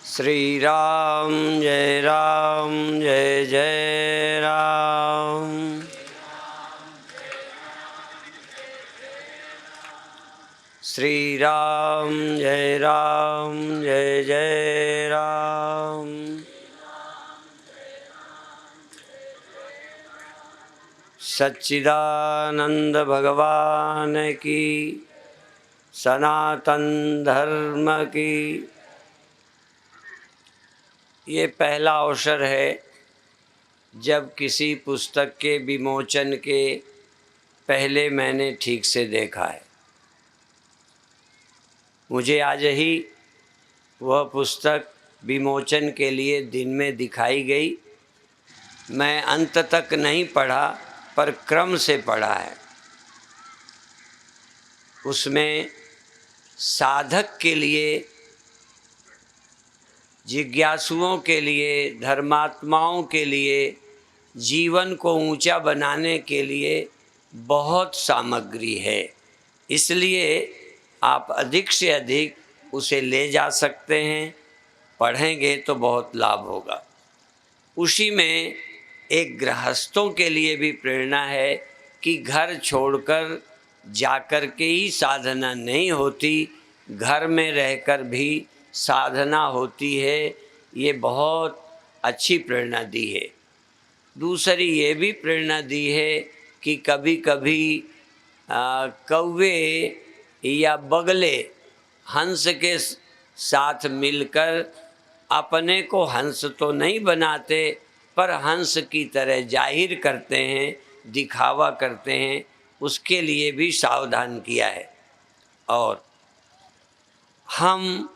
श्री राम जय जय राम। श्री राम जय जय राम। सच्चिदानंद भगवान की, सनातन धर्म की। ये पहला अवसर है जब किसी पुस्तक के विमोचन के पहले मैंने ठीक से देखा है। मुझे आज ही वह पुस्तक विमोचन के लिए दिन में दिखाई गई। मैं अंत तक नहीं पढ़ा पर क्रम से पढ़ा है। उसमें साधक के लिए, जिज्ञासुओं के लिए, धर्मात्माओं के लिए, जीवन को ऊंचा बनाने के लिए बहुत सामग्री है। इसलिए आप अधिक से अधिक उसे ले जा सकते हैं, पढ़ेंगे तो बहुत लाभ होगा। उसी में एक गृहस्थों के लिए भी प्रेरणा है कि घर छोड़कर जाकर के ही साधना नहीं होती, घर में रहकर भी साधना होती है। ये बहुत अच्छी प्रेरणा दी है। दूसरी ये भी प्रेरणा दी है कि कभी कभी कौवे या बगले हंस के साथ मिलकर अपने को हंस तो नहीं बनाते पर हंस की तरह जाहिर करते हैं, दिखावा करते हैं। उसके लिए भी सावधान किया है। और हम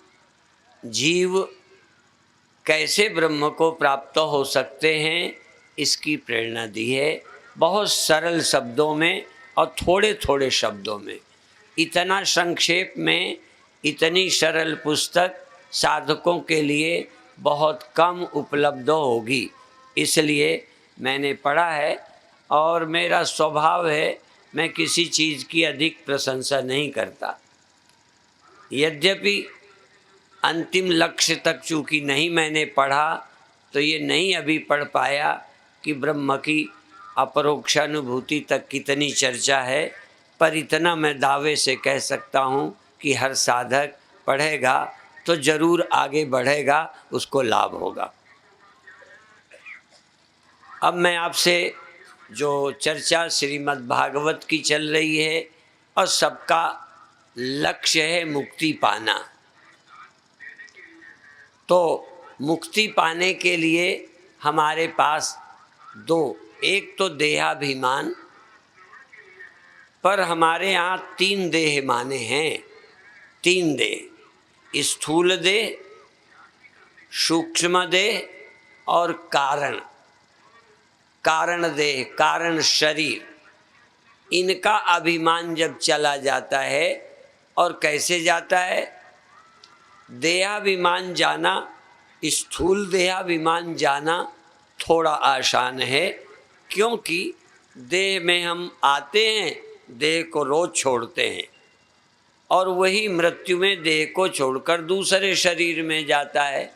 जीव कैसे ब्रह्म को प्राप्त हो सकते हैं, इसकी प्रेरणा दी है, बहुत सरल शब्दों में और थोड़े थोड़े शब्दों में। इतना संक्षेप में इतनी सरल पुस्तक साधकों के लिए बहुत कम उपलब्ध होगी। इसलिए मैंने पढ़ा है और मेरा स्वभाव है, मैं किसी चीज़ की अधिक प्रशंसा नहीं करता। यद्यपि अंतिम लक्ष्य तक चूँकि नहीं मैंने पढ़ा तो ये नहीं अभी पढ़ पाया कि ब्रह्म की अपरोक्षानुभूति तक कितनी चर्चा है। पर इतना मैं दावे से कह सकता हूँ कि हर साधक पढ़ेगा तो ज़रूर आगे बढ़ेगा, उसको लाभ होगा। अब मैं आपसे जो चर्चा श्रीमद् भागवत की चल रही है और सबका लक्ष्य है मुक्ति पाना, तो मुक्ति पाने के लिए हमारे पास एक तो देहाभिमान, पर हमारे यहाँ 3 देह माने हैं। 3 देह, स्थूल देह, सूक्ष्म देह और कारण देह, कारण शरीर। इनका अभिमान जब चला जाता है, और कैसे जाता है? देहाभिमान जाना, स्थूल देहाभिमान जाना थोड़ा आसान है, क्योंकि देह में हम आते हैं, देह को रोज छोड़ते हैं और वही मृत्यु में देह को छोड़कर दूसरे शरीर में जाता है।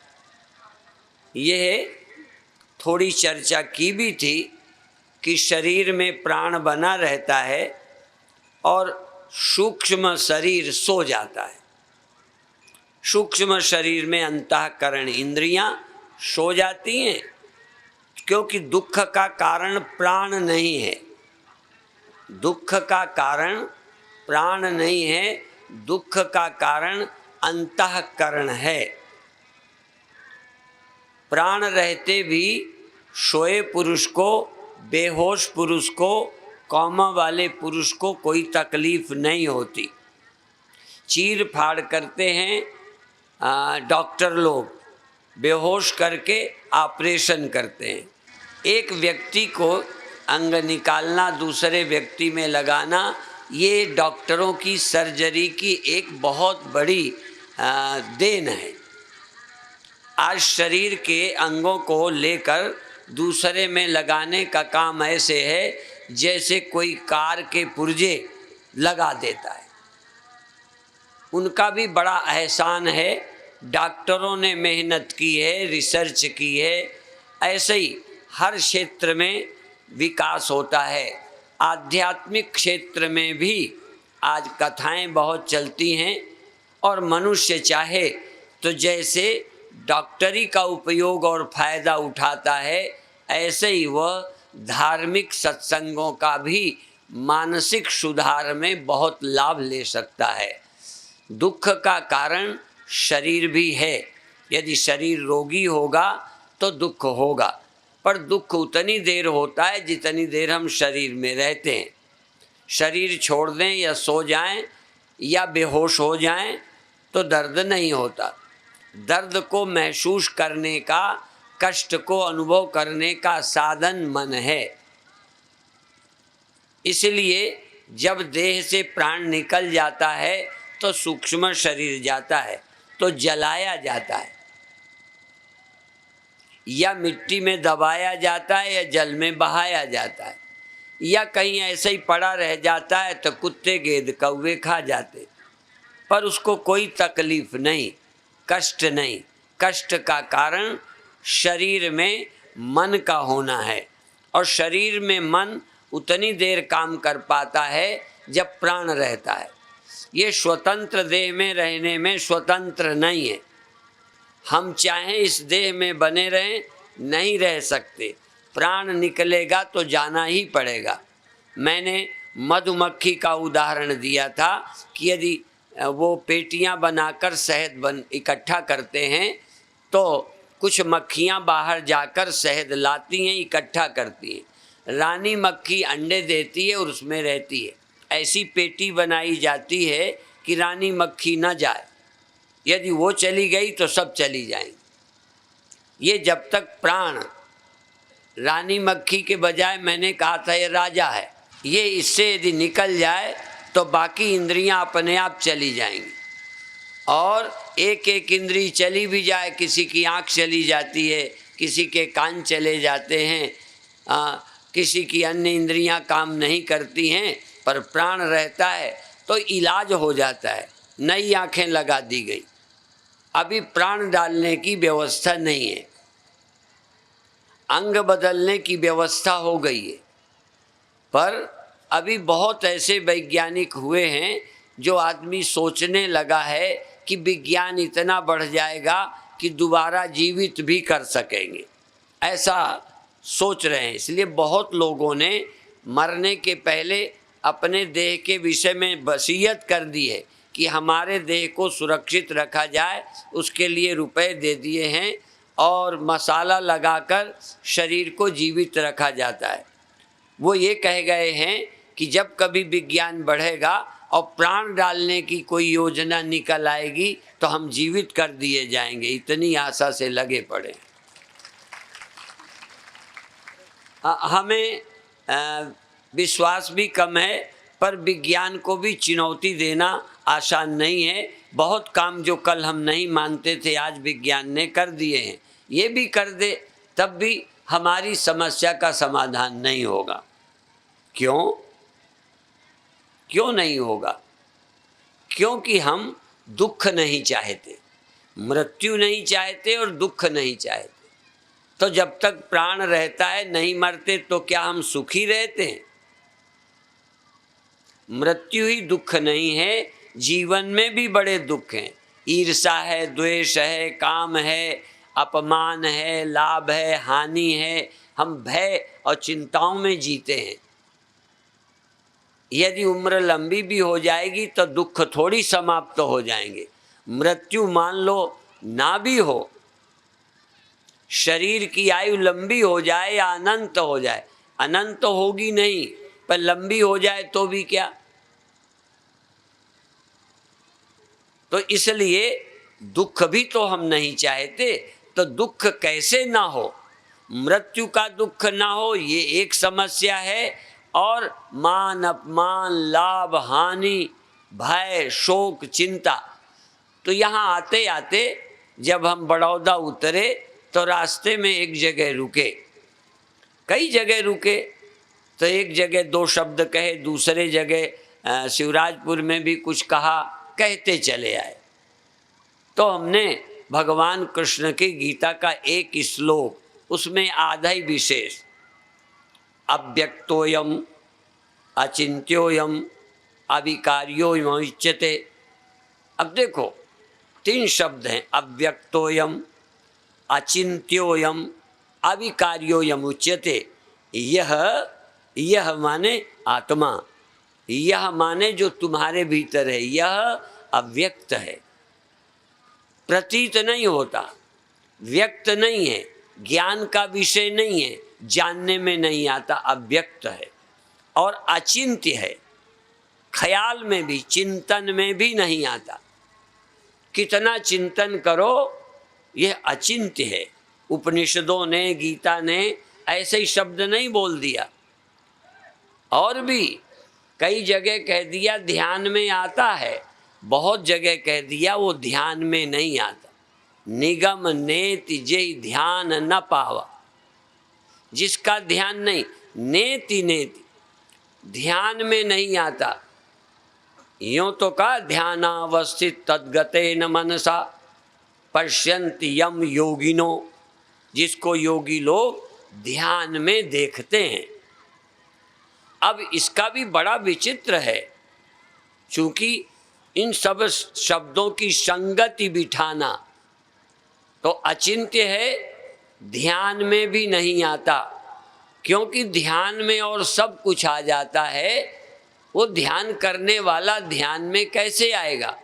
यह थोड़ी चर्चा की भी थी कि शरीर में प्राण बना रहता है और सूक्ष्म शरीर सो जाता है। सूक्ष्म शरीर में अंतःकरण इंद्रियां सो जाती हैं, क्योंकि दुख का कारण प्राण नहीं है। दुख का कारण प्राण नहीं है, दुख का कारण अंतःकरण है। प्राण रहते भी सोए पुरुष को, बेहोश पुरुष को, कौमा वाले पुरुष को कोई तकलीफ नहीं होती। चीर फाड़ करते हैं डॉक्टर लोग, बेहोश करके ऑपरेशन करते हैं। एक व्यक्ति को अंग निकालना, दूसरे व्यक्ति में लगाना, ये डॉक्टरों की सर्जरी की एक बहुत बड़ी देन है। आज शरीर के अंगों को लेकर दूसरे में लगाने का काम ऐसे है जैसे कोई कार के पुर्जे लगा देता है। उनका भी बड़ा एहसान है डॉक्टरों ने मेहनत की है, रिसर्च की है, ऐसे ही हर क्षेत्र में विकास होता है। आध्यात्मिक क्षेत्र में भी आज कथाएं बहुत चलती हैं और मनुष्य चाहे तो जैसे डॉक्टरी का उपयोग और फायदा उठाता है, ऐसे ही वह धार्मिक सत्संगों का भी मानसिक सुधार में बहुत लाभ ले सकता है। दुख का कारण शरीर भी है। यदि शरीर रोगी होगा तो दुख होगा, पर दुख उतनी देर होता है जितनी देर हम शरीर में रहते हैं। शरीर छोड़ दें या सो जाएं या बेहोश हो जाएं तो दर्द नहीं होता। दर्द को महसूस करने का, कष्ट को अनुभव करने का साधन मन है। इसलिए जब देह से प्राण निकल जाता है तो सूक्ष्म शरीर जाता है, तो जलाया जाता है, या मिट्टी में दबाया जाता है या जल में बहाया जाता है, या कहीं ऐसे ही पड़ा रह जाता है तो कुत्ते गेंद कौवे खा जाते, पर उसको कोई तकलीफ नहीं, कष्ट नहीं। कष्ट का कारण शरीर में मन का होना है, और शरीर में मन उतनी देर काम कर पाता है जब प्राण रहता है। ये स्वतंत्र देह में रहने में स्वतंत्र नहीं है। हम चाहें इस देह में बने रहें, नहीं रह सकते। प्राण निकलेगा तो जाना ही पड़ेगा। मैंने मधुमक्खी का उदाहरण दिया था कि यदि वो पेटियां बनाकर शहद इकट्ठा करते हैं तो कुछ मक्खियां बाहर जाकर शहद लाती हैं, इकट्ठा करती हैं। रानी मक्खी अंडे देती है और उसमें रहती है। ऐसी पेटी बनाई जाती है कि रानी मक्खी न जाए। यदि वो चली गई तो सब चली जाएंगी। ये जब तक प्राण, रानी मक्खी के बजाय मैंने कहा था ये राजा है, ये इससे यदि निकल जाए तो बाकी इंद्रियां अपने आप चली जाएंगी। और एक एक इंद्री चली भी जाए, किसी की आँख चली जाती है, किसी के कान चले जाते हैं, किसी की अन्य इंद्रियां काम नहीं करती हैं, पर प्राण रहता है तो इलाज हो जाता है। नई आँखें लगा दी गई। अभी प्राण डालने की व्यवस्था नहीं है, अंग बदलने की व्यवस्था हो गई है, पर अभी बहुत ऐसे वैज्ञानिक हुए हैं जो आदमी सोचने लगा है कि विज्ञान इतना बढ़ जाएगा कि दोबारा जीवित भी कर सकेंगे, ऐसा सोच रहे हैं। इसलिए बहुत लोगों ने मरने के पहले अपने देह के विषय में वसीयत कर दी है कि हमारे देह को सुरक्षित रखा जाए, उसके लिए रुपए दे दिए हैं और मसाला लगाकर शरीर को जीवित रखा जाता है। वो ये कह गए हैं कि जब कभी विज्ञान बढ़ेगा और प्राण डालने की कोई योजना निकल आएगी तो हम जीवित कर दिए जाएंगे, इतनी आशा से लगे पड़े। हमें विश्वास भी कम है, पर विज्ञान को भी चुनौती देना आसान नहीं है। बहुत काम जो कल हम नहीं मानते थे आज विज्ञान ने कर दिए हैं। ये भी कर दे तब भी हमारी समस्या का समाधान नहीं होगा। क्यों नहीं होगा? क्योंकि हम दुख नहीं चाहते, मृत्यु नहीं चाहते और दुख नहीं चाहते। तो जब तक प्राण रहता है, नहीं मरते, तो क्या हम सुखी रहते हैं? मृत्यु ही दुख नहीं है, जीवन में भी बड़े दुख हैं। ईर्षा है, द्वेष है, काम है, अपमान है, लाभ है, हानि है। हम भय और चिंताओं में जीते हैं। यदि उम्र लंबी भी हो जाएगी तो दुख थोड़ी समाप्त हो जाएंगे। मृत्यु मान लो ना भी हो, शरीर की आयु लंबी हो जाए या अनंत हो जाए, अनंत तो होगी नहीं, पर लंबी हो जाए तो भी क्या। तो इसलिए दुख भी तो हम नहीं चाहते, तो दुख कैसे ना हो, मृत्यु का दुख ना हो, ये एक समस्या है। और मान अपमान, लाभ हानि, भय, शोक, चिंता। तो यहाँ आते आते जब हम बड़ौदा उतरे तो रास्ते में एक जगह रुके, कई जगह रुके। तो एक जगह 2 शब्द कहे, दूसरे जगह शिवराजपुर में भी कुछ कहा, कहते चले आए। तो हमने भगवान कृष्ण के गीता का एक श्लोक, उसमें आधा ही विशेष, अव्यक्तोयम अचिंत्योयम अविकार्योयमुच्यते। अब देखो 3 शब्द हैं, अव्यक्तोयम अचिंत्योयम अविकार्योयमुच्यते। यह माने आत्मा, यह माने जो तुम्हारे भीतर है, यह अव्यक्त है, प्रतीत नहीं होता, व्यक्त नहीं है, ज्ञान का विषय नहीं है, जानने में नहीं आता, अव्यक्त है और अचिंत्य है, ख्याल में भी चिंतन में भी नहीं आता। कितना चिंतन करो यह अचिंत्य है। उपनिषदों ने, गीता ने ऐसे ही शब्द नहीं बोल दिया, और भी कई जगह कह दिया ध्यान में आता है, बहुत जगह कह दिया वो ध्यान में नहीं आता। निगम नेति जय ध्यान न पावा, जिसका ध्यान नहीं, नेति नेति ध्यान में नहीं आता। यूँ तो का ध्यानावस्थित तद्गतेन मनसा पश्यन्ति यम योगिनो, जिसको योगी लोग ध्यान में देखते हैं। अब इसका भी बड़ा विचित्र है, चूँकि इन सब शब्दों की संगति बिठाना, तो अचिंत्य है, ध्यान में भी नहीं आता, क्योंकि ध्यान में और सब कुछ आ जाता है, वो ध्यान करने वाला ध्यान में कैसे आएगा।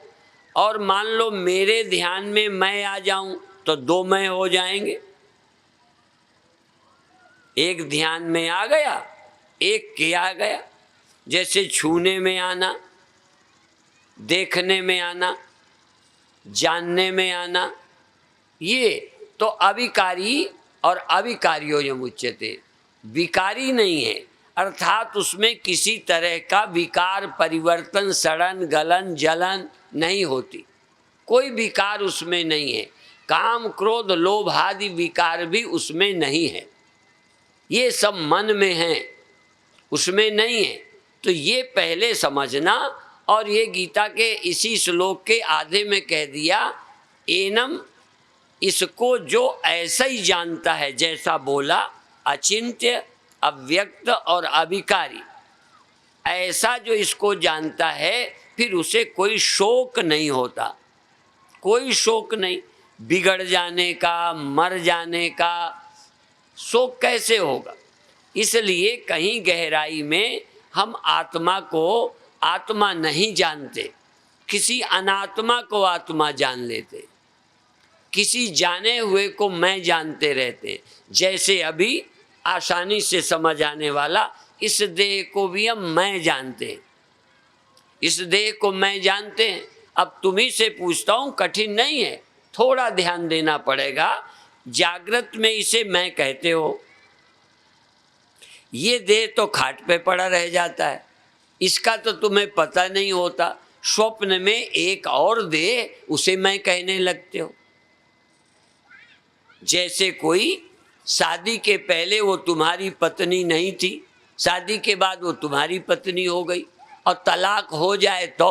और मान लो मेरे ध्यान में मैं आ जाऊं तो 2 मैं हो जाएंगे, एक ध्यान में आ गया, एक के आ गया। जैसे छूने में आना, देखने में आना, जानने में आना, ये तो अविकारी और अविकार्योयमुच्यते, विकारी नहीं है, अर्थात उसमें किसी तरह का विकार, परिवर्तन, सड़न, गलन, जलन नहीं होती, कोई विकार उसमें नहीं है। काम, क्रोध, लोभ आदि विकार भी उसमें नहीं है, ये सब मन में है, उसमें नहीं है। तो ये पहले समझना। और ये गीता के इसी श्लोक के आधे में कह दिया, एनम, इसको जो ऐसा ही जानता है, जैसा बोला, अचिंत्य, अव्यक्त और अविकारी, ऐसा जो इसको जानता है, फिर उसे कोई शोक नहीं होता, कोई शोक नहीं। बिगड़ जाने का, मर जाने का शोक कैसे होगा। इसलिए कहीं गहराई में हम आत्मा को आत्मा नहीं जानते, किसी अनात्मा को आत्मा जान लेते, किसी जाने हुए को मैं जानते रहते। जैसे अभी आसानी से समझ आने वाला, इस देह को भी हम मैं जानते हैं, इस देह को मैं जानते हैं। अब तुम्ही से पूछता हूँ, कठिन नहीं है, थोड़ा ध्यान देना पड़ेगा। जागृत में इसे मैं कहते हो, ये देह तो खाट पे पड़ा रह जाता है, इसका तो तुम्हें पता नहीं होता। स्वप्न में एक और देह, उसे मैं कहने लगते हो। जैसे कोई शादी के पहले वो तुम्हारी पत्नी नहीं थी, शादी के बाद वो तुम्हारी पत्नी हो गई, और तलाक हो जाए तो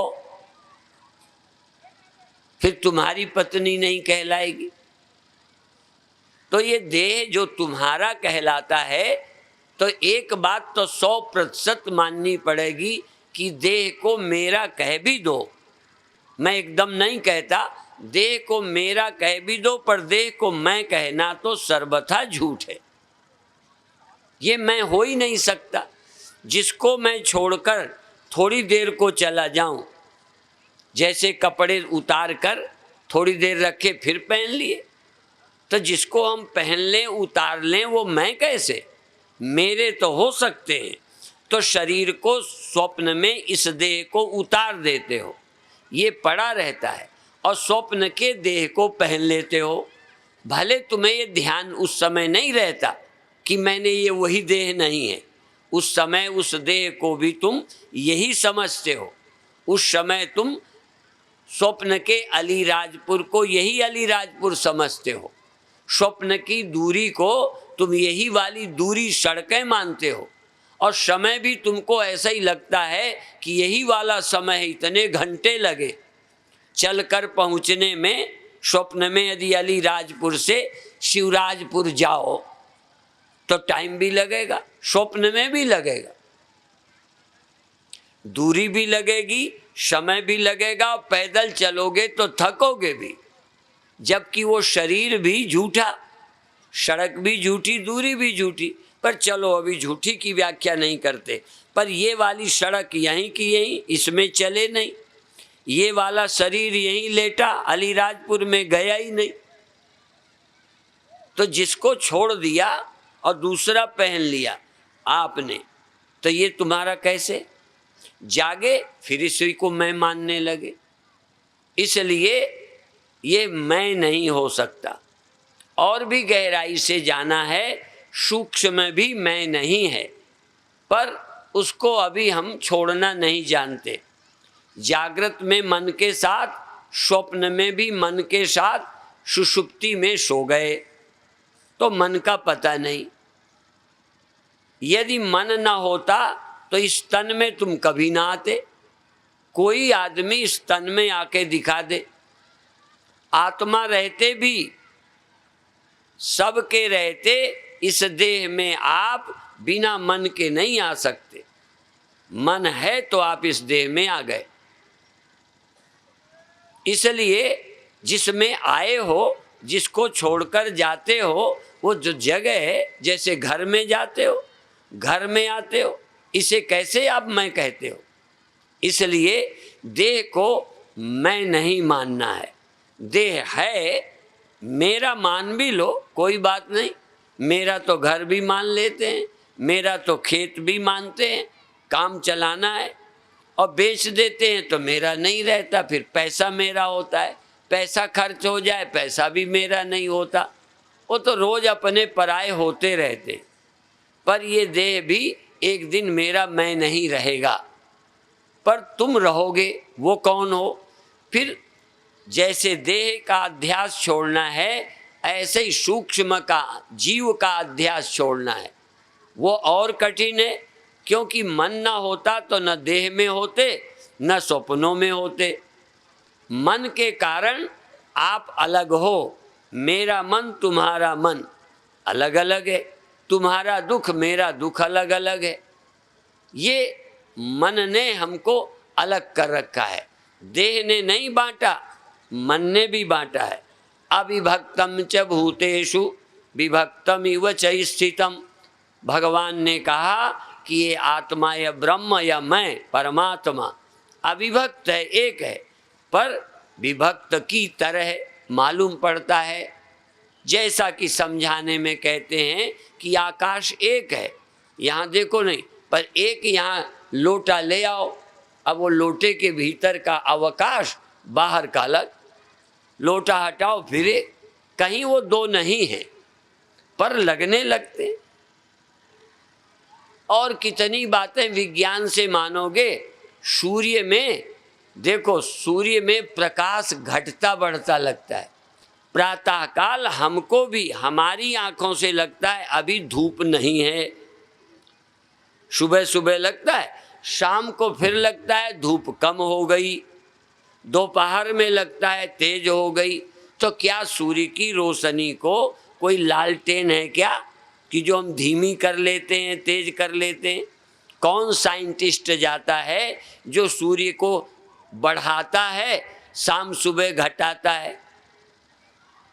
फिर तुम्हारी पत्नी नहीं कहलाएगी। तो ये देह जो तुम्हारा कहलाता है, तो एक बात तो 100% माननी पड़ेगी कि देह को मेरा कह भी दो, मैं एकदम नहीं कहता, देह को मेरा कह भी दो, पर देह को मैं कहना तो सर्वथा झूठ है, ये मैं हो ही नहीं सकता। जिसको मैं छोड़कर थोड़ी देर को चला जाऊं, जैसे कपड़े उतार कर थोड़ी देर रखे फिर पहन लिए, तो जिसको हम पहन लें, उतार लें, वो मैं कैसे, मेरे तो हो सकते हैं। तो शरीर को स्वप्न में इस देह को उतार देते हो, ये पड़ा रहता है, और स्वप्न के देह को पहन लेते हो। भले तुम्हें ये ध्यान उस समय नहीं रहता कि मैंने ये वही देह नहीं है, उस समय उस देह को भी तुम यही समझते हो। उस समय तुम स्वप्न के अलीराजपुर को यही अलीराजपुर समझते हो, स्वप्न की दूरी को तुम यही वाली दूरी सड़कें मानते हो, और समय भी तुमको ऐसा ही लगता है कि यही वाला समय है, इतने घंटे लगे चलकर पहुंचने में, स्वप्न में यदि अलीराजपुर से शिवराजपुर जाओ तो टाइम भी लगेगा, स्वप्न में भी लगेगा, दूरी भी लगेगी, समय भी लगेगा, पैदल चलोगे तो थकोगे भी, जबकि वो शरीर भी झूठा, सड़क भी झूठी, दूरी भी झूठी। पर चलो अभी झूठी की व्याख्या नहीं करते, पर ये वाली सड़क यहीं की यहीं, इसमें चले नहीं, ये वाला शरीर यहीं लेटा, अलीराजपुर में गया ही नहीं। तो जिसको छोड़ दिया और दूसरा पहन लिया आपने, तो ये तुम्हारा कैसे जागे, फिर इसी को मैं मानने लगे। इसलिए ये मैं नहीं हो सकता। और भी गहराई से जाना है, सूक्ष्म भी मैं नहीं है, पर उसको अभी हम छोड़ना नहीं जानते। जागृत में मन के साथ, स्वप्न में भी मन के साथ, सुषुप्ति में सो गए तो मन का पता नहीं। यदि मन न होता तो इस तन में तुम कभी ना आते। कोई आदमी इस तन में आके दिखा दे। आत्मा रहते भी, सबके रहते इस देह में आप बिना मन के नहीं आ सकते। मन है तो आप इस देह में आ गए। इसलिए जिसमें आए हो, जिसको छोड़कर जाते हो, वो जो जगह है, जैसे घर में जाते हो, घर में आते हो, इसे कैसे आप मैं कहते हो। इसलिए देह को मैं नहीं मानना है। देह है, मेरा मान भी लो, कोई बात नहीं। मेरा तो घर भी मान लेते हैं, मेरा तो खेत भी मानते हैं, काम चलाना है, और बेच देते हैं तो मेरा नहीं रहता, फिर पैसा मेरा होता है। पैसा खर्च हो जाए, पैसा भी मेरा नहीं होता। वो तो रोज अपने पराए होते रहते। पर ये देह भी एक दिन मेरा मैं नहीं रहेगा, पर तुम रहोगे। वो कौन हो? फिर जैसे देह का अध्यास छोड़ना है, ऐसे ही सूक्ष्म का, जीव का अध्यास छोड़ना है। वो और कठिन है, क्योंकि मन न होता तो न देह में होते, न स्वप्नों में होते। मन के कारण आप अलग हो। मेरा मन, तुम्हारा मन अलग अलग है। तुम्हारा दुख, मेरा दुख अलग अलग है। ये मन ने हमको अलग कर रखा है। देह ने नहीं बांटा, मन ने भी बांटा है। अविभक्तम च भूतेषु विभक्तम इव च स्थितम। भगवान ने कहा कि ये आत्मा या ब्रह्म या मैं परमात्मा अविभक्त है, एक है, पर विभक्त की तरह मालूम पड़ता है। जैसा कि समझाने में कहते हैं कि आकाश एक है, यहाँ देखो नहीं, पर एक यहाँ लोटा ले आओ, अब वो लोटे के भीतर का अवकाश, बाहर का अलग। लोटा हटाओ फिर एक, कहीं वो दो नहीं है, पर लगने लगते। और कितनी बातें विज्ञान से मानोगे। सूर्य में देखो, सूर्य में प्रकाश घटता बढ़ता लगता है। प्रातःकाल हमको भी हमारी आंखों से लगता है अभी धूप नहीं है, सुबह सुबह लगता है, शाम को फिर लगता है धूप कम हो गई, दोपहर में लगता है तेज हो गई। तो क्या सूर्य की रोशनी को कोई लालटेन है क्या कि जो हम धीमी कर लेते हैं, तेज कर लेते हैं? कौन साइंटिस्ट जाता है जो सूर्य को बढ़ाता है, शाम सुबह घटाता है?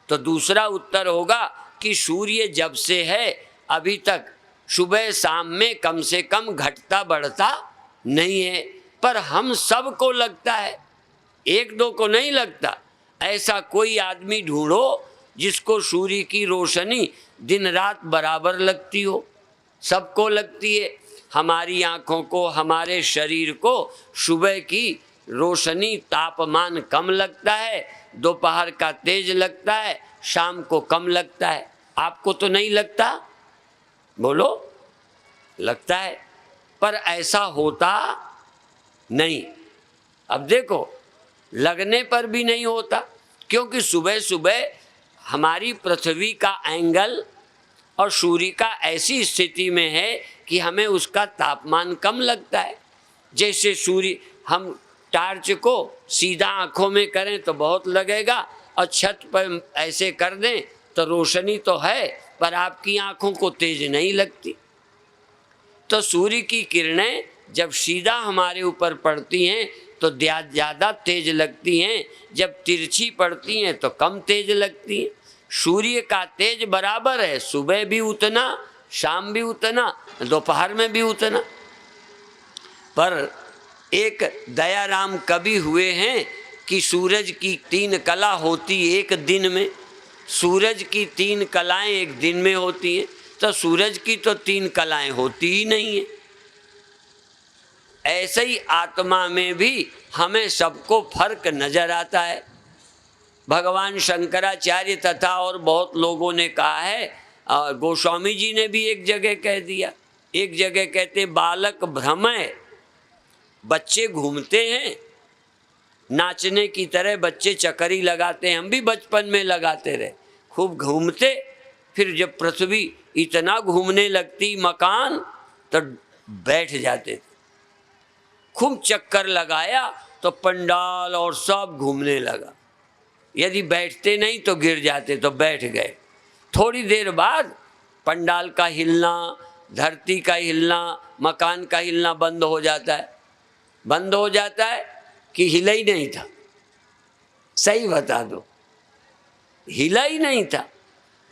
तो दूसरा उत्तर होगा कि सूर्य जब से है अभी तक सुबह शाम में कम से कम घटता बढ़ता नहीं है। पर हम सबको लगता है, एक दो को नहीं लगता। ऐसा कोई आदमी ढूंढो जिसको सूर्य की रोशनी दिन रात बराबर लगती हो। सबको लगती है। हमारी आँखों को, हमारे शरीर को सुबह की रोशनी, तापमान कम लगता है, दोपहर का तेज लगता है, शाम को कम लगता है। आपको तो नहीं लगता? बोलो, लगता है, पर ऐसा होता नहीं। अब देखो, लगने पर भी नहीं होता, क्योंकि सुबह सुबह हमारी पृथ्वी का एंगल और सूर्य का ऐसी स्थिति में है कि हमें उसका तापमान कम लगता है। जैसे सूर्य, हम टार्च को सीधा आँखों में करें तो बहुत लगेगा, और छत पर ऐसे कर दें तो रोशनी तो है, पर आपकी आँखों को तेज नहीं लगती। तो सूर्य की किरणें जब सीधा हमारे ऊपर पड़ती हैं तो ज़्यादा तेज लगती हैं, जब तिरछी पड़ती हैं तो कम तेज लगती हैं। सूर्य का तेज बराबर है, सुबह भी उतना, शाम भी उतना, दोपहर में भी उतना। पर एक दयाराम कवि हुए हैं कि सूरज की 3 कला होती एक दिन में, सूरज की 3 कलाएं एक दिन में होती हैं, तो सूरज की तो 3 कलाएं होती ही नहीं है। ऐसे ही आत्मा में भी हमें सबको फर्क नजर आता है। भगवान शंकराचार्य तथा और बहुत लोगों ने कहा है, गोस्वामी जी ने भी एक जगह कह दिया, एक जगह कहते बालक भ्रमय, बच्चे घूमते हैं नाचने की तरह, बच्चे चक्करी लगाते हैं, हम भी बचपन में लगाते रहे, खूब घूमते। फिर जब पृथ्वी इतना घूमने लगती मकान तो बैठ जाते थे, खूब चक्कर लगाया तो पंडाल और सब घूमने लगा, यदि बैठते नहीं तो गिर जाते, तो बैठ गए। थोड़ी देर बाद पंडाल का हिलना, धरती का हिलना, मकान का हिलना बंद हो जाता है। बंद हो जाता है कि हिला ही नहीं था, सही बता दो, हिला ही नहीं था।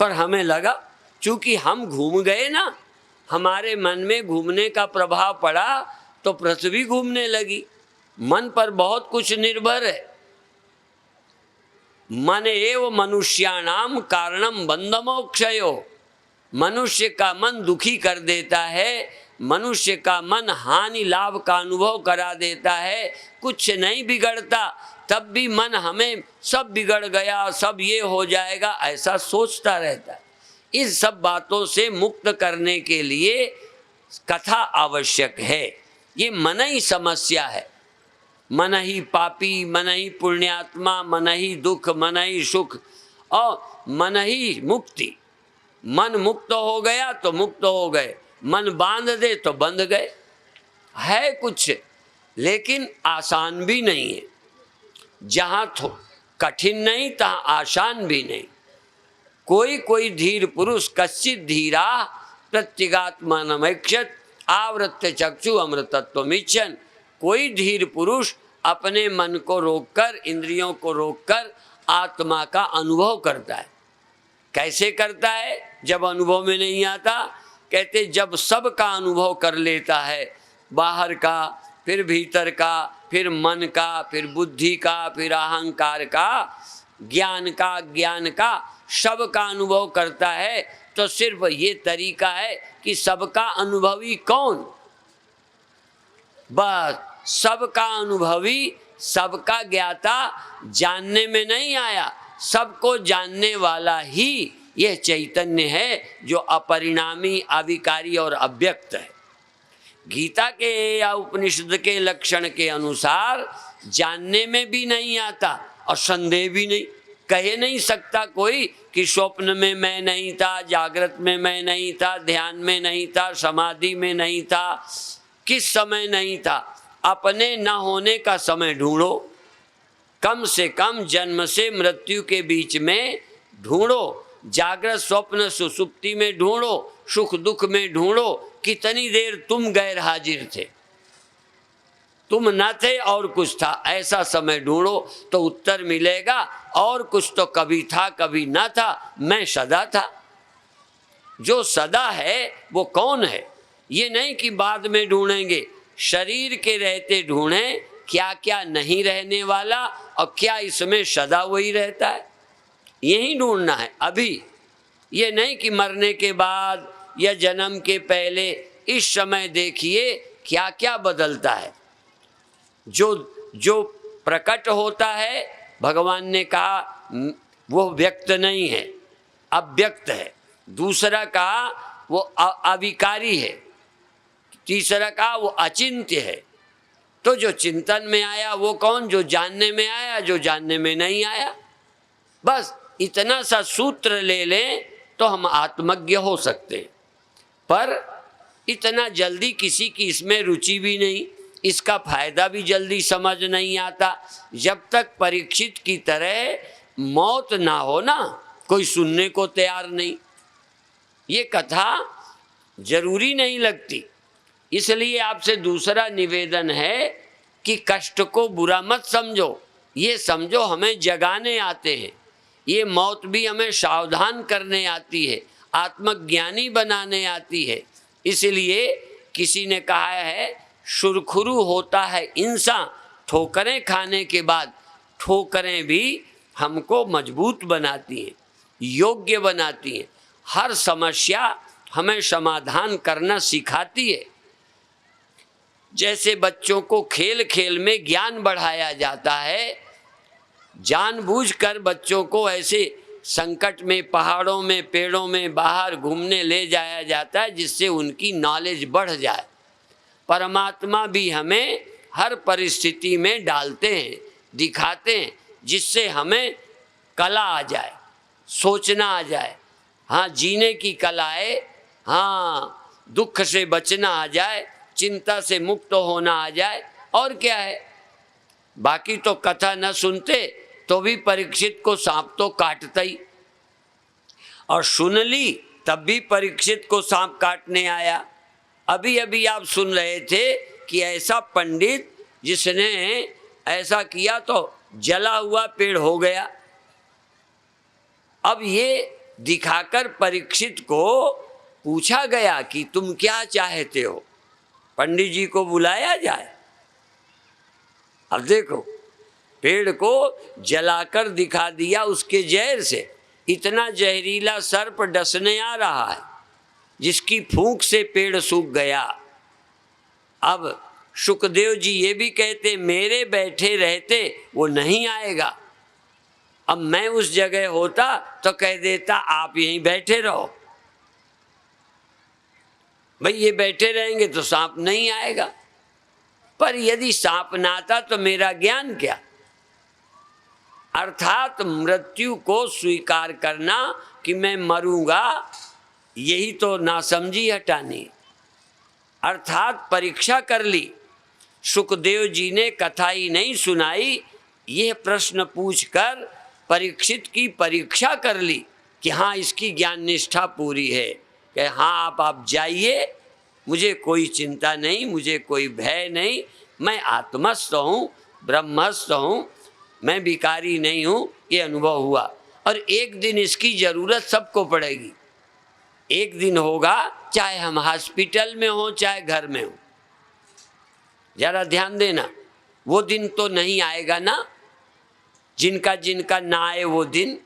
पर हमें लगा चूंकि हम घूम गए ना, हमारे मन में घूमने का प्रभाव पड़ा तो पृथ्वी घूमने लगी। मन पर बहुत कुछ निर्भर है। मन एव मनुष्याणाम कारणम बंधमोक्षयो, मनुष्य का मन दुखी कर देता है, मनुष्य का मन हानि लाभ का अनुभव करा देता है। कुछ नहीं बिगड़ता तब भी मन हमें सब बिगड़ गया, सब ये हो जाएगा, ऐसा सोचता रहता है। इस सब बातों से मुक्त करने के लिए कथा आवश्यक है। ये मन ही समस्या है, मन ही पापी, मन ही पुण्यात्मा, मन ही दुख, मन ही सुख और मन ही मुक्ति। मन मुक्त हो गया तो मुक्त हो गए, मन बांध दे तो बंध गए। है कुछ लेकिन आसान भी नहीं है, जहाँ कठिन नहीं तहाँ आसान भी नहीं। कोई धीर पुरुष कश्चित धीरा प्रत्यगात्मानमैक्षत आवृत्त चक्षु अमृतत्वमिच्छन्। कोई धीर पुरुष अपने मन को रोककर, इंद्रियों को रोककर आत्मा का अनुभव करता है। कैसे करता है? जब अनुभव में नहीं आता, कहते जब सब का अनुभव कर लेता है, बाहर का, फिर भीतर का, फिर मन का, फिर बुद्धि का, फिर अहंकार का, ज्ञान का सब का अनुभव करता है, तो सिर्फ ये तरीका है कि सबका अनुभवी कौन? बस सबका अनुभवी, सबका ज्ञाता जानने में नहीं आया, सबको जानने वाला ही यह चैतन्य है जो अपरिणामी, अविकारी और अव्यक्त है। गीता के या उपनिषद के लक्षण के अनुसार जानने में भी नहीं आता और संदेह भी नहीं। कह नहीं सकता कोई कि स्वप्न में मैं नहीं था, जागृत में मैं नहीं था, ध्यान में नहीं था, समाधि में नहीं था, किस समय नहीं था। अपने न होने का समय ढूंढो, कम से कम जन्म से मृत्यु के बीच में ढूंढो, जागृत स्वप्न सुसुप्ति में ढूंढो, सुख दुख में ढूंढो, कितनी देर तुम गैर हाजिर थे, तुम न थे और कुछ था, ऐसा समय ढूंढो तो उत्तर मिलेगा। और कुछ तो कभी था कभी न था, मैं सदा था। जो सदा है वो कौन है? ये नहीं कि बाद में ढूंढेंगे, शरीर के रहते ढूंढें क्या क्या नहीं रहने वाला और क्या इसमें सदा वही रहता है, यही ढूंढना है अभी। ये नहीं कि मरने के बाद या जन्म के पहले, इस समय देखिए क्या क्या बदलता है। जो प्रकट होता है, भगवान ने कहा वो व्यक्त नहीं है, अव्यक्त है। दूसरा कहा वो अविकारी है, तीसरा कहा वो अचिंत्य है। तो जो चिंतन में आया वो कौन? जो जानने में आया, जो जानने में नहीं आया। बस इतना सा सूत्र ले लें तो हम आत्मज्ञ हो सकते हैं। पर इतना जल्दी किसी की इसमें रुचि भी नहीं, इसका फायदा भी जल्दी समझ नहीं आता। जब तक परीक्षित की तरह मौत ना हो ना, कोई सुनने को तैयार नहीं, ये कथा जरूरी नहीं लगती। इसलिए आपसे दूसरा निवेदन है कि कष्ट को बुरा मत समझो, ये समझो हमें जगाने आते हैं, ये मौत भी हमें सावधान करने आती है, आत्मज्ञानी बनाने आती है। इसलिए किसी ने कहा है, सुरखुरू होता है इंसान ठोकरें खाने के बाद, ठोकरें भी हमको मजबूत बनाती हैं, योग्य बनाती हैं, हर समस्या हमें समाधान करना सिखाती है। जैसे बच्चों को खेल खेल में ज्ञान बढ़ाया जाता है, जानबूझकर बच्चों को ऐसे संकट में, पहाड़ों में, पेड़ों में बाहर घूमने ले जाया जाता है जिससे उनकी नॉलेज बढ़ जाए। परमात्मा भी हमें हर परिस्थिति में डालते हैं, दिखाते हैं, जिससे हमें कला आ जाए, सोचना आ जाए, हाँ जीने की कला है, हाँ दुख से बचना आ जाए, चिंता से मुक्त होना आ जाए, और क्या है। बाकी तो कथा न सुनते तो भी परीक्षित को सांप तो काटता ही, और सुन ली तब भी परीक्षित को सांप काटने आया। अभी अभी आप सुन रहे थे कि ऐसा पंडित जिसने ऐसा किया तो जला हुआ पेड़ हो गया। अब ये दिखाकर परीक्षित को पूछा गया कि तुम क्या चाहते हो, पंडित जी को बुलाया जाए। अब देखो, पेड़ को जलाकर दिखा दिया उसके जहर से, इतना जहरीला सर्प डसने आ रहा है जिसकी फूंक से पेड़ सूख गया। अब सुखदेव जी ये भी कहते, मेरे बैठे रहते वो नहीं आएगा। अब मैं उस जगह होता तो कह देता आप यहीं बैठे रहो, भाई ये बैठे रहेंगे तो सांप नहीं आएगा। पर यदि सांप ना आता तो मेरा ज्ञान क्या। अर्थात मृत्यु को स्वीकार करना कि मैं मरूंगा, यही तो नासमझी हटानी। अर्थात परीक्षा कर ली। सुखदेव जी ने कथा ही नहीं सुनाई, यह प्रश्न पूछकर परीक्षित की परीक्षा कर ली कि हाँ इसकी ज्ञान निष्ठा पूरी है, कि हाँ आप जाइए, मुझे कोई चिंता नहीं, मुझे कोई भय नहीं, मैं आत्मस्थ हूँ, ब्रह्मस्थ हूँ, मैं विकारी नहीं हूँ, ये अनुभव हुआ। और एक दिन इसकी ज़रूरत सबको पड़ेगी, एक दिन होगा, चाहे हम हॉस्पिटल में हो चाहे घर में हो। जरा ध्यान देना, वो दिन तो नहीं आएगा ना, जिनका जिनका ना आए वो दिन,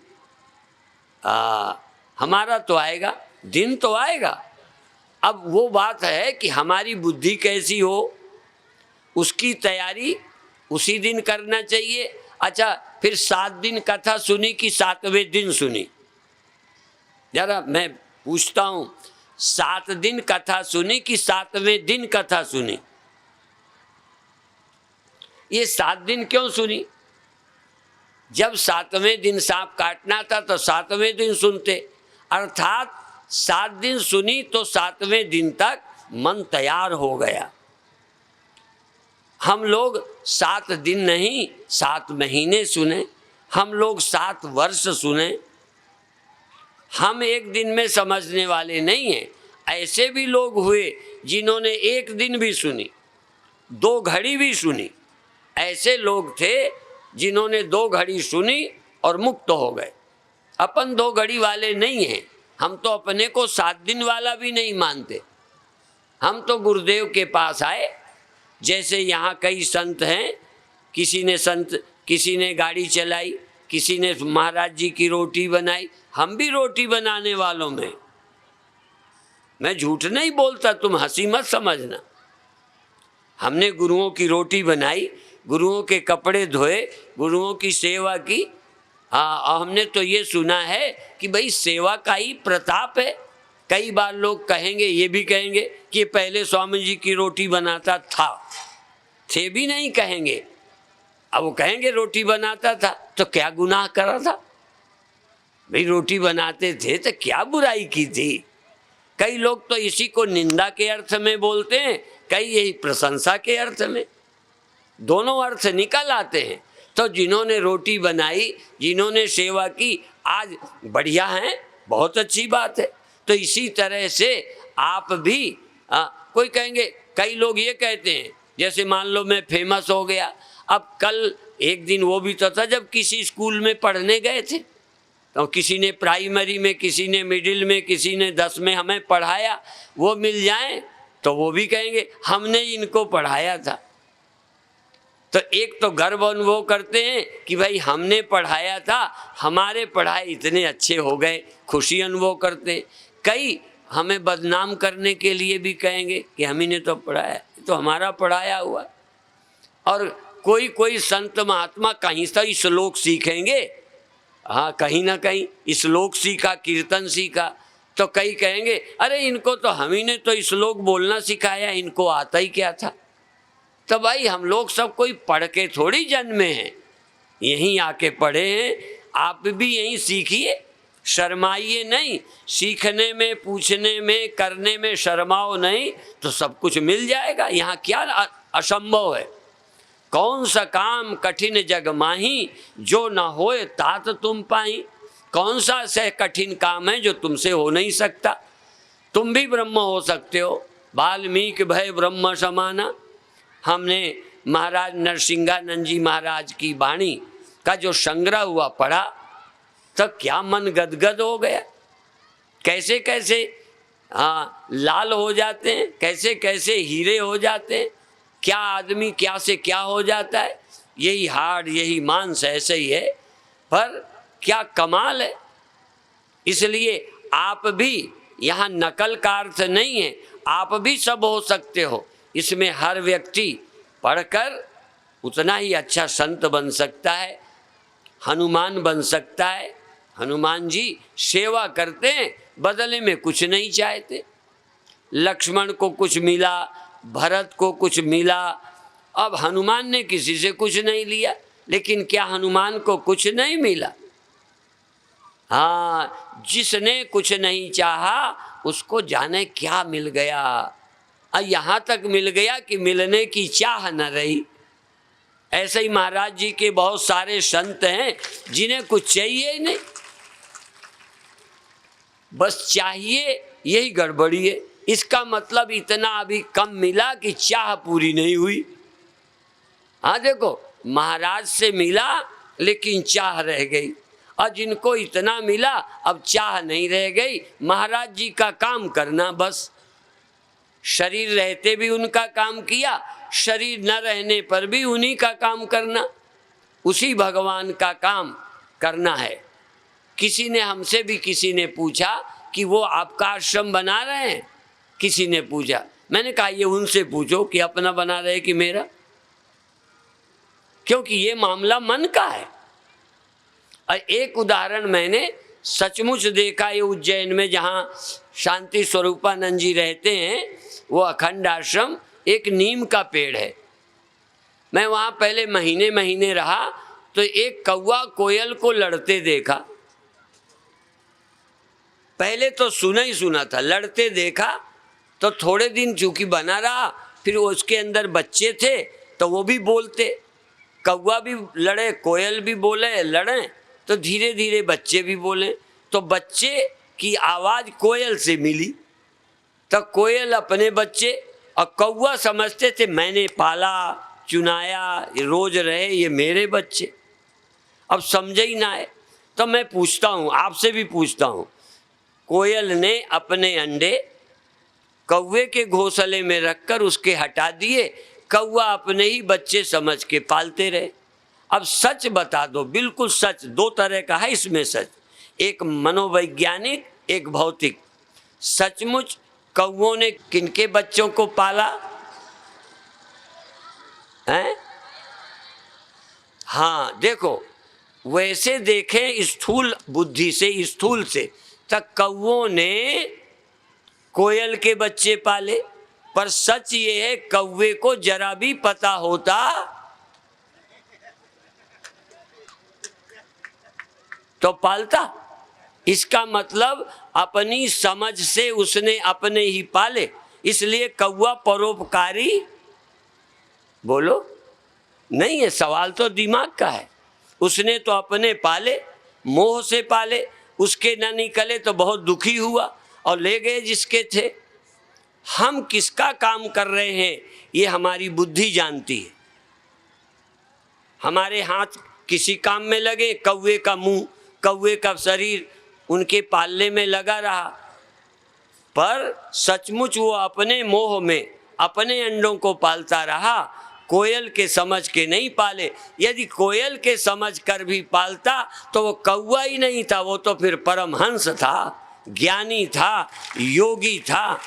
हमारा तो आएगा, दिन तो आएगा। अब वो बात है कि हमारी बुद्धि कैसी हो, उसकी तैयारी उसी दिन करना चाहिए। अच्छा, फिर 7 दिन कथा सुनी कि 7वें दिन सुनी? जरा मैं पूछता हूँ, 7 दिन कथा सुनी कि 7वें दिन कथा सुनी? ये 7 दिन क्यों सुनी? जब 7वें दिन सांप काटना था तो 7वें दिन सुनते, अर्थात 7 दिन सुनी तो 7वें दिन तक मन तैयार हो गया। हम लोग 7 दिन नहीं 7 महीने सुने, हम लोग 7 वर्ष सुने। हम एक दिन में समझने वाले नहीं हैं। ऐसे भी लोग हुए जिन्होंने 1 दिन भी सुनी, 2 घड़ी भी सुनी। ऐसे लोग थे जिन्होंने 2 घड़ी सुनी और मुक्त हो गए। अपन 2 घड़ी वाले नहीं हैं, हम तो अपने को 7 दिन वाला भी नहीं मानते। हम तो गुरुदेव के पास आए, जैसे यहाँ कई संत हैं, किसी ने गाड़ी चलाई, किसी ने महाराज जी की रोटी बनाई, हम भी रोटी बनाने वालों में। मैं झूठ नहीं बोलता, तुम हंसी मत समझना। हमने गुरुओं की रोटी बनाई, गुरुओं के कपड़े धोए, गुरुओं की सेवा की। हाँ, हमने तो ये सुना है कि भाई सेवा का ही प्रताप है। कई बार लोग कहेंगे, ये भी कहेंगे कि पहले स्वामी जी की रोटी बनाता था, थे भी नहीं कहेंगे। अब वो कहेंगे रोटी बनाता था तो क्या गुनाह करा था भाई, रोटी बनाते थे तो क्या बुराई की थी। कई लोग तो इसी को निंदा के अर्थ में बोलते हैं, कई यही प्रशंसा के अर्थ में, दोनों अर्थ निकल आते हैं। तो जिन्होंने रोटी बनाई, जिन्होंने सेवा की, आज बढ़िया हैं, बहुत अच्छी बात है। तो इसी तरह से आप भी कोई कहेंगे, कई लोग ये कहते हैं, जैसे मान लो मैं फेमस हो गया। अब कल एक दिन वो भी तो था जब किसी स्कूल में पढ़ने गए थे, तो किसी ने प्राइमरी में, किसी ने मिडिल में, किसी ने 10 में हमें पढ़ाया, वो मिल जाएं तो वो भी कहेंगे हमने इनको पढ़ाया था। तो एक तो गर्व अनुभव करते हैं कि भाई हमने पढ़ाया था, हमारे पढ़ाए इतने अच्छे हो गए, खुशी अनुभव करते हैं। कई हमें बदनाम करने के लिए भी कहेंगे कि हम ही ने तो पढ़ाया, तो हमारा पढ़ाया हुआ। और कोई कोई संत महात्मा कहीं से श्लोक सीखेंगे, हाँ कहीं ना कहीं श्लोक सीखा, कीर्तन सीखा, तो कई कहेंगे अरे इनको तो हम ही ने तो श्लोक बोलना सिखाया, इनको आता ही क्या था। तो भाई हम लोग सब कोई पढ़ के थोड़ी जन्मे हैं, यहीं आके पढ़े हैं। आप भी यहीं सीखिए, शर्माइए नहीं। सीखने में, पूछने में, करने में शर्माओ नहीं, तो सब कुछ मिल जाएगा। यहाँ क्या असंभव है। कौन सा काम कठिन जग माही, जो न होए तात तुम पाई। कौन सा ऐसा कठिन काम है जो तुमसे हो नहीं सकता। तुम भी ब्रह्म हो सकते हो। वाल्मीकि भय ब्रह्म समाना। हमने महाराज नरसिंहानंद जी महाराज की वाणी का जो संग्रह हुआ पढ़ा, तो क्या मन गदगद हो गया। कैसे कैसे लाल हो जाते हैं, कैसे कैसे हीरे हो जाते हैं। क्या आदमी क्या से क्या हो जाता है। यही हाड़, यही मांस ऐसे ही है, पर क्या कमाल है। इसलिए आप भी, यहाँ नकल का अर्थ नहीं है, आप भी सब हो सकते हो। इसमें हर व्यक्ति पढ़कर उतना ही अच्छा संत बन सकता है, हनुमान बन सकता है। हनुमान जी सेवा करते हैं, बदले में कुछ नहीं चाहते। लक्ष्मण को कुछ मिला, भरत को कुछ मिला। अब हनुमान ने किसी से कुछ नहीं लिया, लेकिन क्या हनुमान को कुछ नहीं मिला। हाँ, जिसने कुछ नहीं चाहा उसको जाने क्या मिल गया। और यहाँ तक मिल गया कि मिलने की चाह न रही। ऐसे ही महाराज जी के बहुत सारे संत हैं जिन्हें कुछ चाहिए ही नहीं, बस चाहिए यही गड़बड़ी है। इसका मतलब इतना अभी कम मिला कि चाह पूरी नहीं हुई। हाँ देखो, महाराज से मिला लेकिन चाह रह गई, और जिनको इतना मिला अब चाह नहीं रह गई। महाराज जी का काम करना बस। शरीर रहते भी उनका काम किया, शरीर न रहने पर भी उन्हीं का काम करना, उसी भगवान का काम करना है। किसी ने हमसे भी किसी ने पूछा कि वो आपका आश्रम बना रहे हैं, किसी ने पूछा। मैंने कहा ये उनसे पूछो कि अपना बना रहे कि मेरा, क्योंकि ये मामला मन का है। और एक उदाहरण मैंने सचमुच देखा, ये उज्जैन में जहाँ शांति स्वरूपानंद जी रहते हैं, वो अखंड आश्रम, एक नीम का पेड़ है। मैं वहाँ पहले महीने महीने रहा, तो एक कौवा कोयल को लड़ते देखा। पहले तो सुना ही सुना था, लड़ते देखा तो थोड़े दिन चूंकि बना रहा, फिर उसके अंदर बच्चे थे तो वो भी बोलते, कौवा भी लड़े, कोयल भी बोले, लड़े तो धीरे धीरे बच्चे भी बोले। तो बच्चे की आवाज़ कोयल से मिली, तो कोयल अपने बच्चे, और कौवा समझते थे मैंने पाला, चुनाया, रोज रहे, ये मेरे बच्चे। अब समझे ही ना है। तो मैं पूछता हूँ, आपसे भी पूछता हूँ, कोयल ने अपने अंडे कौवे के घोंसले में रखकर उसके हटा दिए, कौवा अपने ही बच्चे समझ के पालते रहे। अब सच बता दो, बिल्कुल सच। दो तरह का है इसमें सच, एक मनोवैज्ञानिक, एक भौतिक। सचमुच कौवों ने किनके बच्चों को पाला है? हाँ देखो, वैसे देखें स्थूल बुद्धि से, स्थूल से, तक कौवों ने कोयल के बच्चे पाले। पर सच ये है, कौवे को जरा भी पता होता तो पालता। इसका मतलब अपनी समझ से उसने अपने ही पाले। इसलिए कौवा परोपकारी, बोलो, नहीं है, सवाल तो दिमाग का है। उसने तो अपने पाले, मोह से पाले, उसके न निकले तो बहुत दुखी हुआ और ले गए जिसके थे। हम किसका काम कर रहे हैं ये हमारी बुद्धि जानती है। हमारे हाथ किसी काम में लगे, कौवे का मुंह, कौवे का शरीर उनके पालने में लगा रहा, पर सचमुच वो अपने मोह में अपने अंडों को पालता रहा, कोयल के समझ के नहीं पाले। यदि कोयल के समझ कर भी पालता तो वो कौवा ही नहीं था, वो तो फिर परमहंस था, ज्ञानी था, योगी था।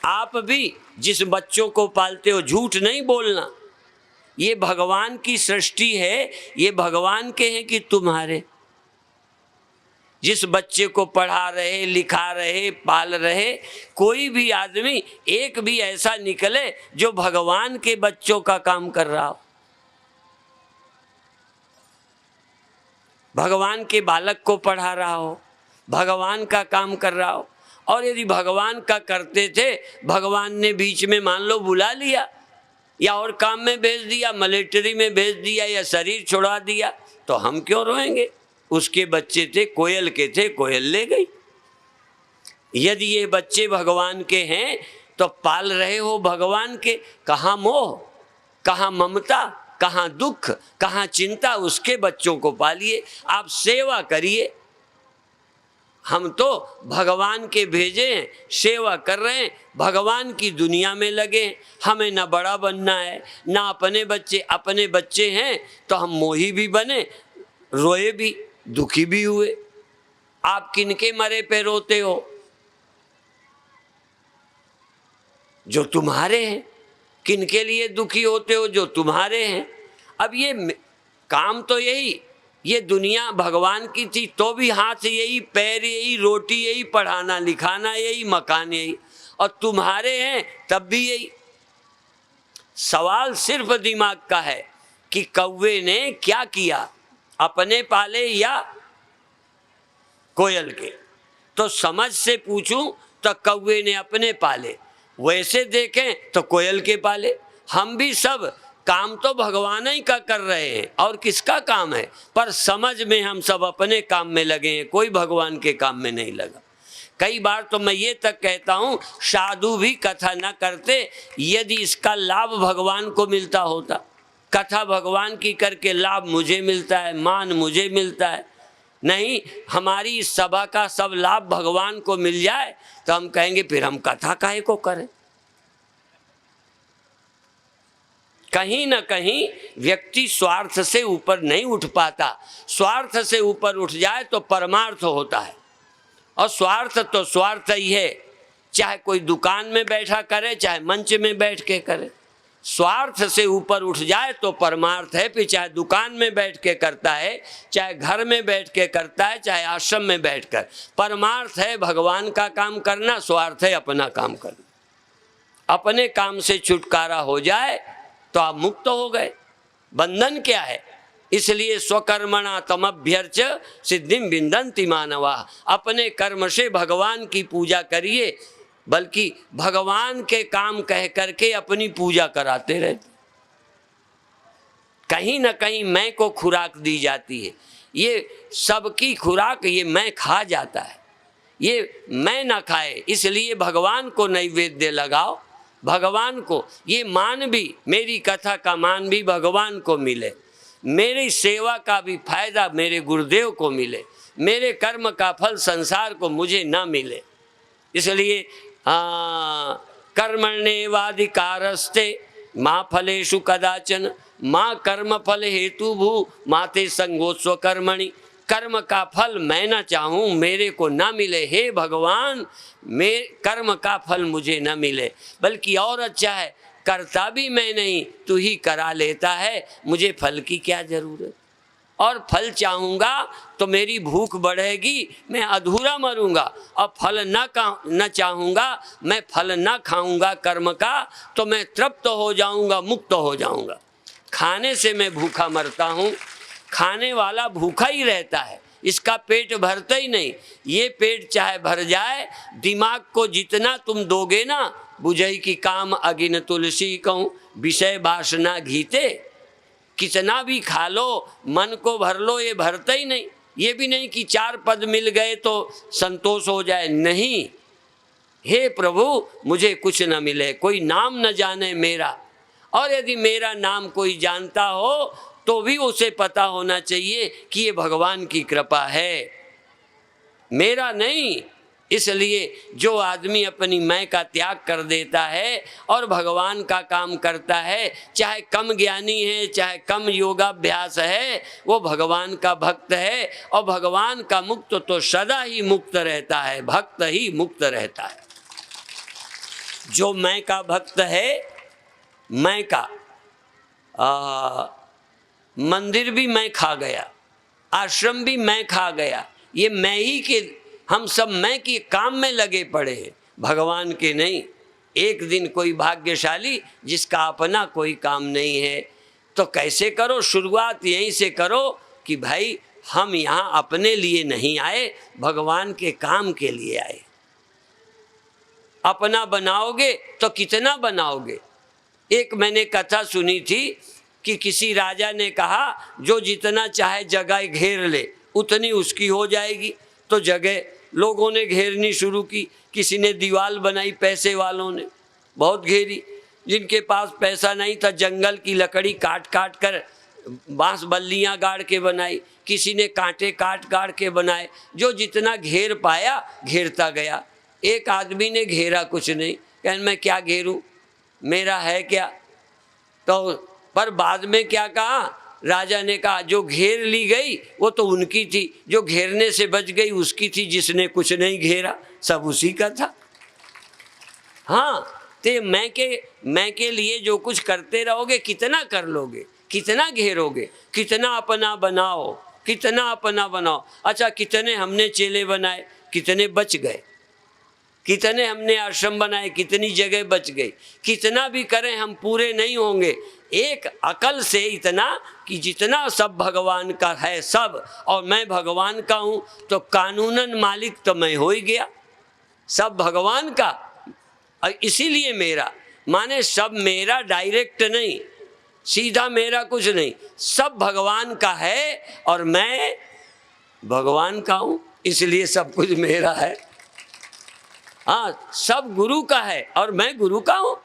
आप भी जिस बच्चों को पालते हो, झूठ नहीं बोलना, ये भगवान की सृष्टि है, ये भगवान के हैं कि तुम्हारे। जिस बच्चे को पढ़ा रहे, लिखा रहे, पाल रहे, कोई भी आदमी एक भी ऐसा निकले जो भगवान के बच्चों का काम कर रहा हो। भगवान के बालक को पढ़ा रहा हो, भगवान का काम कर रहा हो। और यदि भगवान का करते थे, भगवान ने बीच में मान लो बुला लिया या और काम में भेज दिया, मिलिट्री में भेज दिया या शरीर छोड़ा दिया, तो हम क्यों रोएंगे? उसके बच्चे थे, कोयल के थे, कोयल ले गई। यदि ये बच्चे भगवान के हैं तो पाल रहे हो भगवान के, कहाँ मोह, कहाँ ममता, कहाँ दुख, कहाँ चिंता, उसके बच्चों को पालिए, आप सेवा करिए। हम तो भगवान के भेजे हैं, सेवा कर रहे हैं, भगवान की दुनिया में लगे। हमें ना बड़ा बनना है, ना अपने बच्चे हैं तो हम मोही भी बने, रोए भी, दुखी भी हुए। आप किनके मरे पे रोते हो? जो तुम्हारे हैं। किनके लिए दुखी होते हो? जो तुम्हारे हैं। अब ये काम तो यही, ये दुनिया भगवान की थी तो भी हाथ यही, पैर यही, रोटी यही, पढ़ाना लिखाना यही, मकान यही, और तुम्हारे हैं तब भी यही। सवाल सिर्फ दिमाग का है कि कौवे ने क्या किया, अपने पाले या कोयल के। तो समझ से पूछूं तो कौवे ने अपने पाले, वैसे देखें तो कोयल के पाले। हम भी सब काम तो भगवान ही का कर रहे हैं, और किसका काम है, पर समझ में हम सब अपने काम में लगे हैं, कोई भगवान के काम में नहीं लगा। कई बार तो मैं ये तक कहता हूँ, साधु भी कथा न करते यदि इसका लाभ भगवान को मिलता होता। कथा भगवान की करके लाभ मुझे मिलता है, मान मुझे मिलता है, नहीं हमारी इस सभा का सब लाभ भगवान को मिल जाए तो हम कहेंगे फिर हम कथा काहे को करें। कहीं न कहीं व्यक्ति स्वार्थ से ऊपर नहीं उठ पाता। स्वार्थ से ऊपर उठ जाए तो परमार्थ होता है, और स्वार्थ तो स्वार्थ ही है, चाहे कोई दुकान में बैठा करे, चाहे मंच में बैठ के करे। स्वार्थ से ऊपर उठ जाए तो परमार्थ है, फिर चाहे दुकान में बैठ के करता है, चाहे घर में बैठ के करता है, चाहे आश्रम में बैठकर। परमार्थ है भगवान का काम करना, स्वार्थ है अपना काम करना। अपने काम से छुटकारा हो जाए तो आप मुक्त हो गए। बंधन क्या है? इसलिए स्वकर्मणा तमभ्यर्च सिद्धिं विन्दन्ति मानवा। अपने कर्म से भगवान की पूजा करिए, बल्कि भगवान के काम कह करके अपनी पूजा कराते रहते। कहीं न कहीं मैं को खुराक दी जाती है, ये सबकी खुराक ये मैं खा जाता है, ये मैं ना खाए, इसलिए भगवान को नैवेद्य लगाओ। भगवान को ये मान भी, मेरी कथा का मान भी भगवान को मिले, मेरी सेवा का भी फायदा मेरे गुरुदेव को मिले, मेरे कर्म का फल संसार को मुझे ना मिले। इसलिए कर्मण्येवाधिकारस्ते माँ फलेषु कदाचन माँ कर्म फल हेतु भू माते संगोत्स्व कर्मणि। कर्म का फल मैं ना चाहूँ, मेरे को ना मिले, हे भगवान मेरे कर्म का फल मुझे ना मिले, बल्कि और अच्छा है करता भी मैं नहीं, तू ही करा लेता है, मुझे फल की क्या जरूरत। और फल चाहूँगा तो मेरी भूख बढ़ेगी, मैं अधूरा मरूंगा, और फल न चाहूँगा, मैं फल न खाऊंगा कर्म का, तो मैं तृप्त हो जाऊँगा, मुक्त हो जाऊँगा। खाने से मैं भूखा मरता हूँ, खाने वाला भूखा ही रहता है, इसका पेट भरता ही नहीं। ये पेट चाहे भर जाए, दिमाग को जितना तुम दोगे ना बुझई की काम अगिन तुलसी कहूँ, विषय वासना घीते। कितना भी खा लो, मन को भर लो, ये भरता ही नहीं। ये भी नहीं कि 4 पद मिल गए तो संतोष हो जाए, नहीं। हे प्रभु मुझे कुछ न मिले, कोई नाम न जाने मेरा, और यदि मेरा नाम कोई जानता हो तो भी उसे पता होना चाहिए कि ये भगवान की कृपा है, मेरा नहीं। इसलिए जो आदमी अपनी मैं का त्याग कर देता है और भगवान का काम करता है, चाहे कम ज्ञानी है, चाहे कम योगाभ्यास है, वो भगवान का भक्त है। और भगवान का मुक्त तो सदा ही मुक्त रहता है, भक्त ही मुक्त रहता है। जो मैं का भक्त है, मैं का मंदिर भी मैं खा गया, आश्रम भी मैं खा गया, ये मैं ही के, हम सब मैं के काम में लगे पड़े हैं, भगवान के नहीं। एक दिन कोई भाग्यशाली जिसका अपना कोई काम नहीं है, तो कैसे करो, शुरुआत यहीं से करो कि भाई हम यहाँ अपने लिए नहीं आए, भगवान के काम के लिए आए। अपना बनाओगे तो कितना बनाओगे। एक मैंने कथा सुनी थी कि किसी राजा ने कहा जो जितना चाहे जगह घेर ले उतनी उसकी हो जाएगी। तो जगह लोगों ने घेरनी शुरू की, किसी ने दीवार बनाई, पैसे वालों ने बहुत घेरी, जिनके पास पैसा नहीं था जंगल की लकड़ी काट काट कर बांस बल्लियाँ गाड़ के बनाई, किसी ने कांटे काट काट के बनाए, जो जितना घेर पाया घेरता गया। एक आदमी ने घेरा कुछ नहीं, कहने मैं क्या घेरूं, मेरा है क्या। तो पर बाद में क्या कहा, राजा ने कहा जो घेर ली गई वो तो उनकी थी, जो घेरने से बच गई उसकी थी, जिसने कुछ नहीं घेरा सब उसी का था। हाँ, ते मैं के लिए जो कुछ करते रहोगे कितना कर लोगे, कितना घेरोगे, कितना अपना बनाओ, कितना अपना बनाओ। अच्छा कितने हमने चेले बनाए, कितने बच गए, कितने हमने आश्रम बनाए, कितनी जगह बच गई। कितना भी करें हम पूरे नहीं होंगे। एक अकल से इतना कि जितना सब भगवान का है सब, और मैं भगवान का हूँ, तो कानूनन मालिक तो मैं हो ही गया, सब भगवान का। और इसीलिए मेरा माने सब मेरा डायरेक्ट नहीं, सीधा मेरा कुछ नहीं, सब भगवान का है और मैं भगवान का हूँ, इसलिए सब कुछ मेरा है। हाँ, सब गुरु का है और मैं गुरु का हूँ,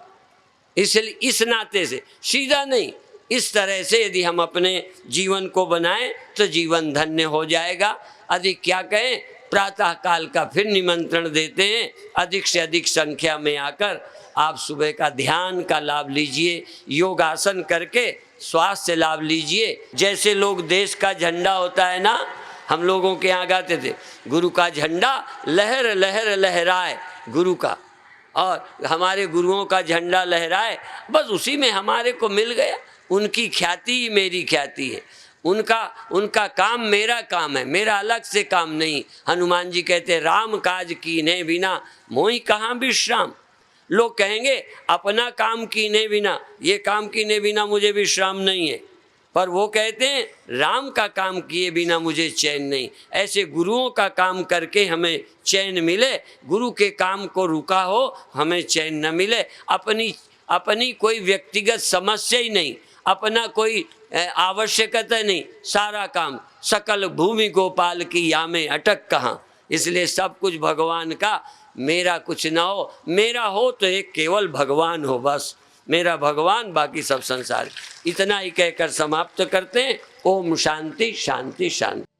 इसलिए इस नाते से सीधा नहीं, इस तरह से यदि हम अपने जीवन को बनाएं तो जीवन धन्य हो जाएगा। अधिक क्या कहें, प्रातः काल का फिर निमंत्रण देते हैं, अधिक से अधिक संख्या में आकर आप सुबह का ध्यान का लाभ लीजिए, योगासन करके स्वास्थ्य लाभ लीजिए। जैसे लोग देश का झंडा होता है ना, हम लोगों के यहाँ गाते थे, गुरु का झंडा लहर लहर लहराए गुरु का, और हमारे गुरुओं का झंडा लहराए, बस उसी में हमारे को मिल गया। उनकी ख्याति ही मेरी ख्याति है, उनका काम मेरा काम है, मेरा अलग से काम नहीं। हनुमान जी कहते राम काज कीने बिना मोहि कहाँ विश्राम। लोग कहेंगे अपना काम कीने बिना, ये काम कीने बिना मुझे विश्राम नहीं है, पर वो कहते हैं राम का काम किए बिना मुझे चैन नहीं। ऐसे गुरुओं का काम करके हमें चैन मिले, गुरु के काम को रुका हो हमें चैन न मिले। अपनी कोई व्यक्तिगत समस्या ही नहीं, अपना कोई आवश्यकता नहीं, सारा काम सकल भूमि गोपाल की या में अटक कहाँ। इसलिए सब कुछ भगवान का, मेरा कुछ ना हो, मेरा हो तो एक केवल भगवान हो, बस मेरा भगवान बाकी सब संसार। इतना ही कहकर समाप्त करते हैं। ओम शांति शांति शांति।